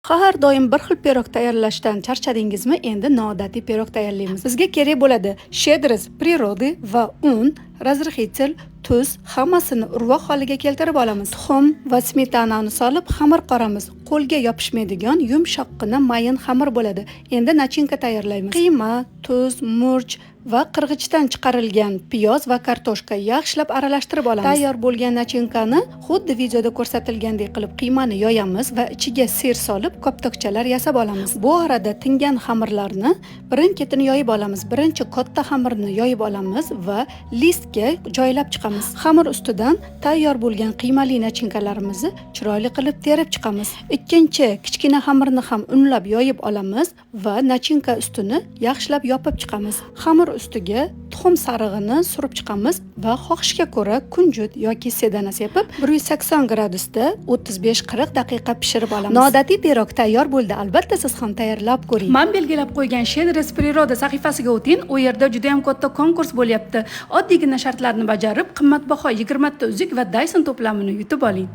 Har doim bir xil pirog tayyorlashdan charchadingizmi? Endi noodatiy pirog tayyorlaymiz. Bizga kerak bo'ladi shedris prirodi va un, razrixitelь, tuz, hammasini urvoq holiga keltirib olamiz. Tuxum va smetanani solib xamir qoramiz. Qo'lga yopishmaydigan yumshoqqina mayin xamir bo'ladi. Endi nachinka tayyorlaymiz. Qiyma, tuz, murch va qirg'ichdan chiqarilgan piyoz va kartoshka yaxshilab aralashtirib olamiz. Tayyor bo'lgan nachinkani xuddi videoda ko'rsatilgandek qilib qiymani yoyamiz va ichiga sir solib koptokchalar yasab olamiz. Bu orada tingan xamirlarni birin-ketin yoyib olamiz. Birinchi katta xamirni yoyib olamiz va listga joylab chiqamiz. Xamir ustidan tayyor bo'lgan qiymali nachinkalarimizni chiroyli qilib terib chiqamiz. Ikkinchi kichkina xamirni ham unlab yoyib olamiz va nachinka ustini yaxshilab yopib chiqamiz. Xamir ustiga tuxum sarig'ini surib chiqamiz va xohishga ko'ra kunjut yoki sedana sepib 180 gradusda 35-40 daqiqa pishirib olamiz. Noodatiy pirog tayyor bo'ldi. Albatta siz ham tayyorlab ko'ring. Men belgilab qo'ygan Shedris Priroda sahifasiga o'ting. U yerda juda ham katta konkurs bo'lyapti. Oddiygina shartlarni bajarib, qimmatbaho 20 ta uzuk va Dyson to'plamini yutib oling.